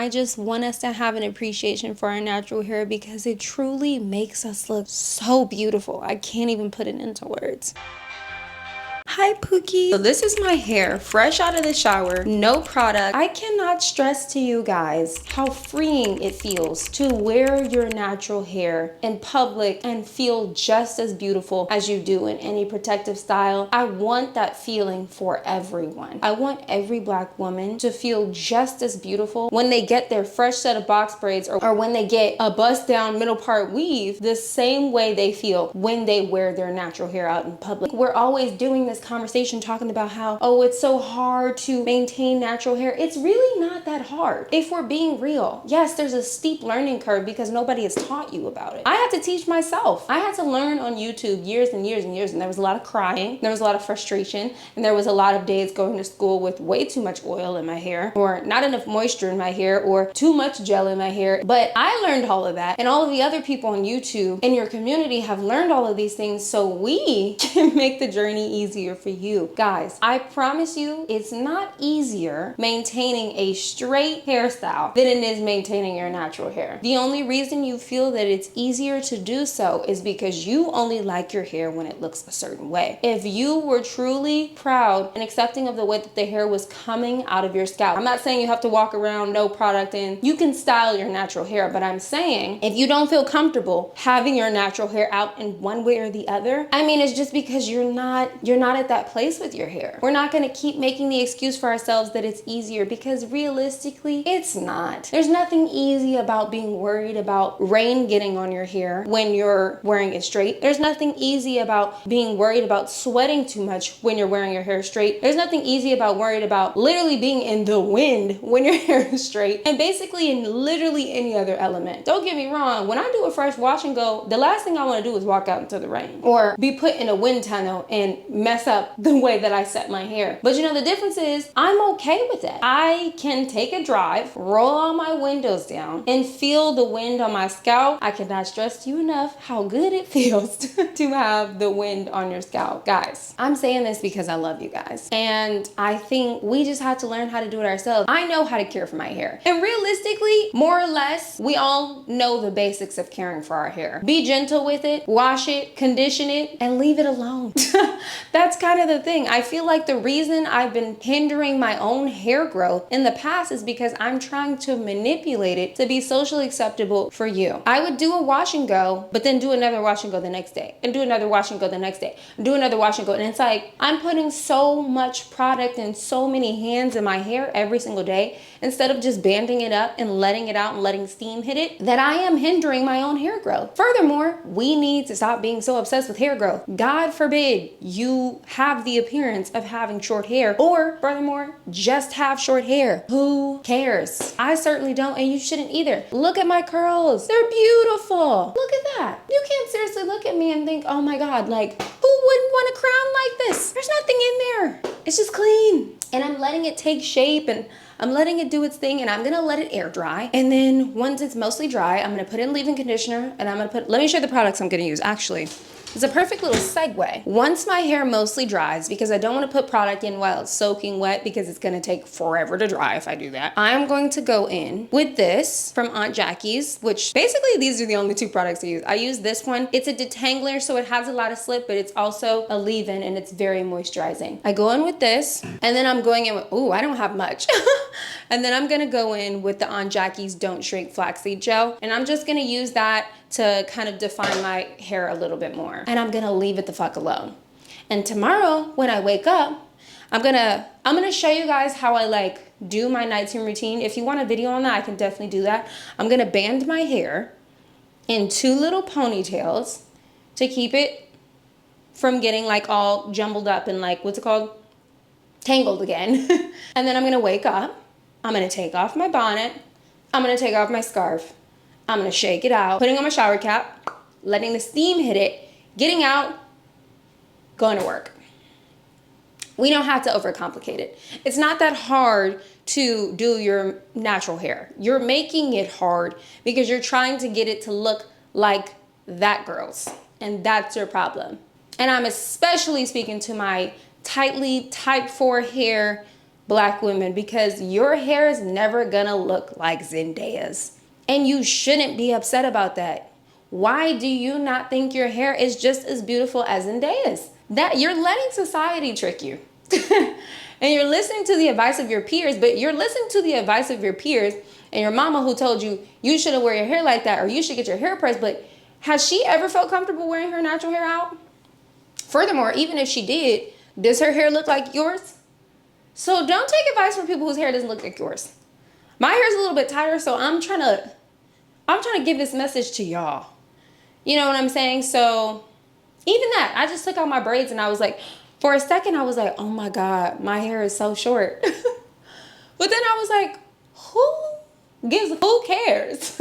I just want us to have an appreciation for our natural hair because it truly makes us look so beautiful. I can't even put it into words. Hi Pookie. So this is my hair, fresh out of the shower, no product. I cannot stress to you guys how freeing it feels to wear your natural hair in public and feel just as beautiful as you do in any protective style. I want that feeling for everyone. I want every black woman to feel just as beautiful when they get their fresh set of box braids or when they get a bust down middle part weave, the same way they feel when they wear their natural hair out in public. We're always doing this conversation talking about how, oh, it's so hard to maintain natural hair. It's really not that hard if we're being real. Yes, there's a steep learning curve because nobody has taught you about it. I had to teach myself. I had to learn on YouTube years and years and years, and there was a lot of crying, there was a lot of frustration, and there was a lot of days going to school with way too much oil in my hair, or not enough moisture in my hair, or too much gel in my hair. But I learned all of that, and all of the other people on YouTube in your community have learned all of these things, so we can make the journey easier for you. Guys, I promise you, it's not easier maintaining a straight hairstyle than it is maintaining your natural hair. The only reason you feel that it's easier to do so is because you only like your hair when it looks a certain way. If you were truly proud and accepting of the way that the hair was coming out of your scalp, I'm not saying you have to walk around no product in. You can style your natural hair, but I'm saying if you don't feel comfortable having your natural hair out in one way or the other, I mean, it's just because you're not at that place with your hair. We're not going to keep making the excuse for ourselves that it's easier because realistically, it's not. There's nothing easy about being worried about rain getting on your hair when you're wearing it straight. There's nothing easy about being worried about sweating too much when you're wearing your hair straight. There's nothing easy about worried about literally being in the wind when your hair is straight, and basically in literally any other element. Don't get me wrong, when I do a fresh wash and go, the last thing I want to do is walk out into the rain or be put in a wind tunnel and mess up the way that I set my hair. But you know, the difference is I'm okay with that. I can take a drive, roll all my windows down, and feel the wind on my scalp. I cannot stress to you enough how good it feels to have the wind on your scalp. Guys, I'm saying this because I love you guys. And I think we just have to learn how to do it ourselves. I know how to care for my hair. And realistically, more or less, we all know the basics of caring for our hair. Be gentle with it, wash it, condition it, and leave it alone. That's kind of the thing. I feel like the reason I've been hindering my own hair growth in the past is because I'm trying to manipulate it to be socially acceptable for you. I would do a wash and go, but then do another wash and go the next day, and do another wash and go the next day, and do another wash and go. And it's like, I'm putting so much product and so many hands in my hair every single day, instead of just banding it up and letting it out and letting steam hit it, that I am hindering my own hair growth. Furthermore, we need to stop being so obsessed with hair growth. God forbid you have the appearance of having short hair, or furthermore, just have short hair. Who cares? I certainly don't, and you shouldn't either. Look at my curls. They're beautiful. Look at that. You can't seriously look at me and think, oh my God, like, who wouldn't want a crown like this? There's nothing in there. It's just clean. And I'm letting it take shape, and I'm letting it do its thing, and I'm gonna let it air dry. And then once it's mostly dry, I'm gonna put in leave-in conditioner, and let me show you the products I'm gonna use. Actually, it's a perfect little segue. Once my hair mostly dries, because I don't want to put product in while it's soaking wet because it's going to take forever to dry if I do that, I'm going to go in with this from Aunt Jackie's, which basically these are the only two products I use. I use this one. It's a detangler, so it has a lot of slip, but it's also a leave-in, and it's very moisturizing. I go in with this, and then I'm going in with, ooh, I don't have much. And then I'm going to go in with the Aunt Jackie's Don't Shrink Flaxseed Gel, and I'm just going to use that to kind of define my hair a little bit more. And I'm gonna leave it the fuck alone. And tomorrow when I wake up, I'm gonna show you guys how I like do my nighttime routine. If you want a video on that, I can definitely do that. I'm gonna band my hair in two little ponytails to keep it from getting like all jumbled up and like, what's it called? Tangled again. And then I'm gonna wake up, I'm gonna take off my bonnet, I'm gonna take off my scarf, I'm gonna shake it out, putting on my shower cap, letting the steam hit it, getting out, going to work. We don't have to overcomplicate it. It's not that hard to do your natural hair. You're making it hard because you're trying to get it to look like that girl's, and that's your problem. And I'm especially speaking to my tightly type 4 hair Black women, because your hair is never gonna look like Zendaya's. And you shouldn't be upset about that. Why do you not think your hair is just as beautiful as Zendaya's? That you're letting society trick you. And you're listening to the advice of your peers, but you're listening to the advice of your peers and your mama who told you you shouldn't wear your hair like that or you should get your hair pressed. But has she ever felt comfortable wearing her natural hair out? Furthermore, even if she did, does her hair look like yours? So don't take advice from people whose hair doesn't look like yours. My hair is a little bit tighter, so I'm trying to give this message to y'all. You know what I'm saying? So even that, I just took out my braids and I was like, for a second, I was like, oh my God, my hair is so short. But then I was like, who cares?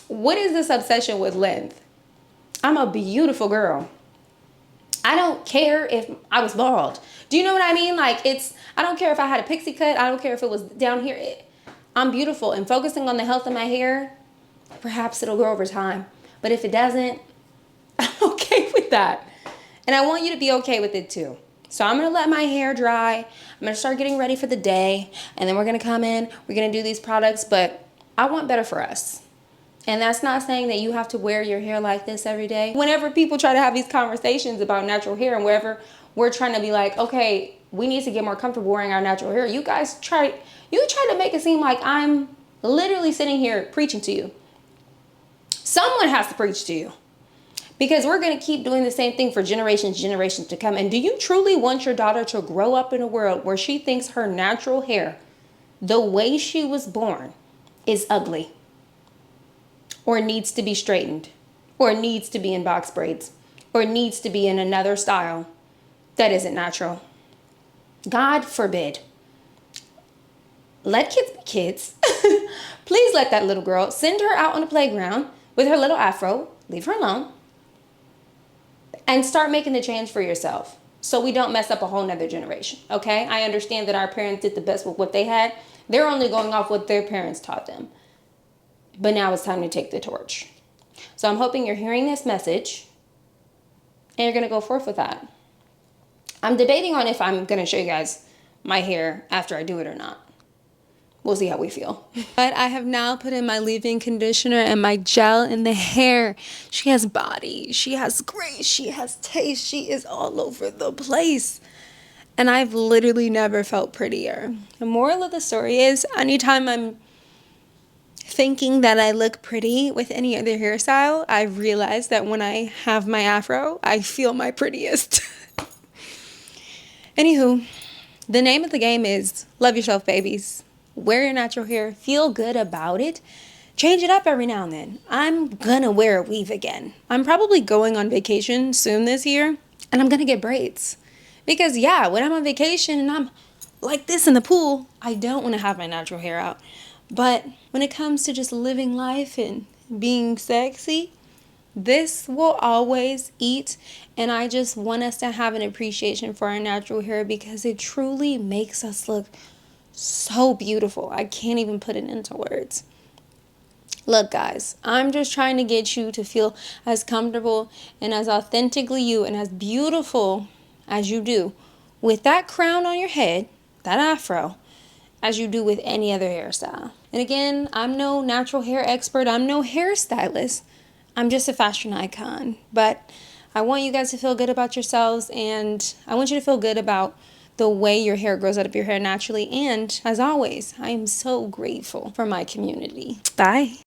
What is this obsession with length? I'm a beautiful girl. I don't care if I was bald. Do you know what I mean? Like I don't care if I had a pixie cut. I don't care if it was down here. I'm beautiful, and focusing on the health of my hair, perhaps it'll grow over time. But if it doesn't, I'm okay with that. And I want you to be okay with it too. So I'm going to let my hair dry. I'm going to start getting ready for the day. And then we're going to come in. We're going to do these products. But I want better for us. And that's not saying that you have to wear your hair like this every day. Whenever people try to have these conversations about natural hair and wherever we're trying to be like, okay, we need to get more comfortable wearing our natural hair. You guys try to make it seem like I'm literally sitting here preaching to you. Someone has to preach to you. Because we're going to keep doing the same thing for generations to come. And do you truly want your daughter to grow up in a world where she thinks her natural hair, the way she was born, is ugly? Or needs to be straightened? Or needs to be in box braids? Or needs to be in another style that isn't natural? God forbid. Let kids be kids. Please let that little girl, send her out on the playground with her little afro, leave her alone, and start making the change for yourself so we don't mess up a whole nother generation, okay? I understand that our parents did the best with what they had. They're only going off what their parents taught them. But now it's time to take the torch. So I'm hoping you're hearing this message and you're going to go forth with that. I'm debating on if I'm going to show you guys my hair after I do it or not. We'll see how we feel. But I have now put in my leave-in conditioner and my gel in the hair. She has body. She has grace. She has taste. She is all over the place. And I've literally never felt prettier. The moral of the story is, anytime I'm thinking that I look pretty with any other hairstyle, I realize that when I have my afro, I feel my prettiest. Anywho, the name of the game is love yourself, babies. Wear your natural hair. Feel good about it. Change it up every now and then. I'm gonna wear a weave again. I'm probably going on vacation soon this year, and I'm gonna get braids. Because yeah, when I'm on vacation and I'm like this in the pool, I don't want to have my natural hair out. But when it comes to just living life and being sexy, this will always eat. And I just want us to have an appreciation for our natural hair because it truly makes us look so beautiful. I can't even put it into words. Look, guys, I'm just trying to get you to feel as comfortable and as authentically you and as beautiful as you do with that crown on your head, that afro, as you do with any other hairstyle. And again, I'm no natural hair expert. I'm no hairstylist. I'm just a fashion icon. But I want you guys to feel good about yourselves, and I want you to feel good about the way your hair grows out of your hair naturally. And as always, I am so grateful for my community. Bye.